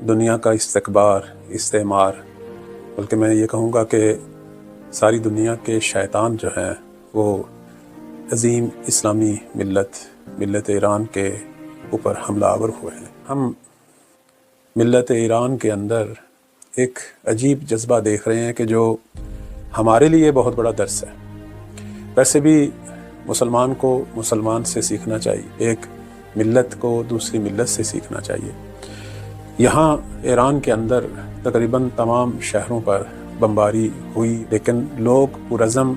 دنیا کا استکبار، استعمار، بلکہ میں یہ کہوں گا کہ ساری دنیا کے شیطان جو ہیں وہ عظیم اسلامی ملت ایران کے اوپر حملہ آور ہوئے ہیں۔ ہم ملت ایران کے اندر ایک عجیب جذبہ دیکھ رہے ہیں کہ جو ہمارے لیے بہت بڑا درس ہے۔ ویسے بھی مسلمان کو مسلمان سے سیکھنا چاہیے، ایک ملت کو دوسری ملت سے سیکھنا چاہیے۔ یہاں ایران کے اندر تقریباً تمام شہروں پر بمباری ہوئی، لیکن لوگ پرعزم،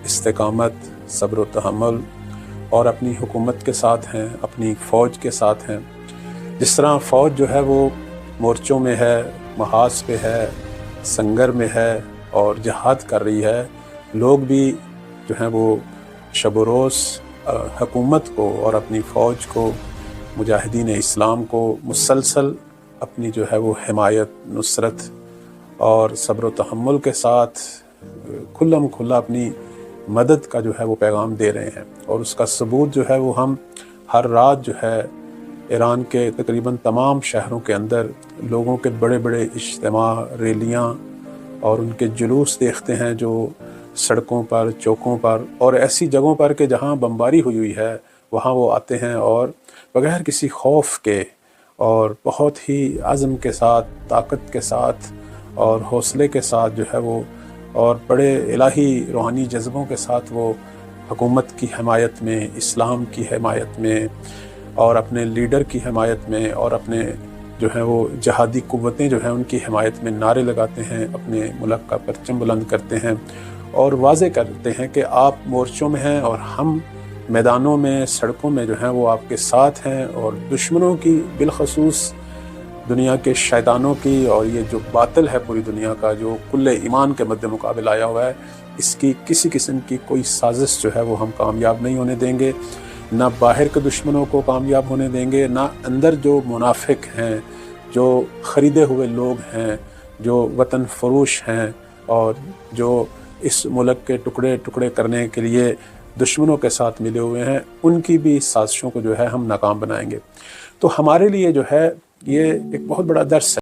استقامت، صبر و تحمل اور اپنی حکومت کے ساتھ ہیں، اپنی فوج کے ساتھ ہیں۔ جس طرح فوج جو ہے وہ مورچوں میں ہے، محاذ پہ ہے، سنگر میں ہے اور جہاد کر رہی ہے، لوگ بھی جو ہیں وہ شب و روز حکومت کو اور اپنی فوج کو، مجاہدین اسلام کو مسلسل اپنی جو ہے وہ حمایت، نصرت اور صبر و تحمل کے ساتھ کھلم کھلا اپنی مدد کا جو ہے وہ پیغام دے رہے ہیں۔ اور اس کا ثبوت جو ہے وہ ہم ہر رات جو ہے ایران کے تقریباً تمام شہروں کے اندر لوگوں کے بڑے بڑے اجتماع، ریلیاں اور ان کے جلوس دیکھتے ہیں جو سڑکوں پر، چوکوں پر اور ایسی جگہوں پر کہ جہاں بمباری ہوئی ہے وہاں وہ آتے ہیں اور بغیر کسی خوف کے اور بہت ہی عزم کے ساتھ، طاقت کے ساتھ اور حوصلے کے ساتھ جو ہے وہ اور بڑے الہی روحانی جذبوں کے ساتھ وہ حکومت کی حمایت میں، اسلام کی حمایت میں اور اپنے لیڈر کی حمایت میں اور اپنے جو ہیں وہ جہادی قوتیں جو ہیں ان کی حمایت میں نعرے لگاتے ہیں، اپنے ملک کا پرچم بلند کرتے ہیں اور واضح کرتے ہیں کہ آپ مورچوں میں ہیں اور ہم میدانوں میں، سڑکوں میں جو ہیں وہ آپ کے ساتھ ہیں۔ اور دشمنوں کی، بالخصوص دنیا کے شیطانوں کی اور یہ جو باطل ہے پوری دنیا کا جو کل ایمان کے مد مقابل آیا ہوا ہے، اس کی کسی قسم کی کوئی سازش جو ہے وہ ہم کامیاب نہیں ہونے دیں گے، نہ باہر کے دشمنوں کو کامیاب ہونے دیں گے، نہ اندر جو منافق ہیں، جو خریدے ہوئے لوگ ہیں، جو وطن فروش ہیں اور جو اس ملک کے ٹکڑے ٹکڑے کرنے کے لیے دشمنوں کے ساتھ ملے ہوئے ہیں، ان کی بھی سازشوں کو جو ہے ہم ناکام بنائیں گے۔ تو ہمارے لیے جو ہے یہ ایک بہت بڑا درس ہے۔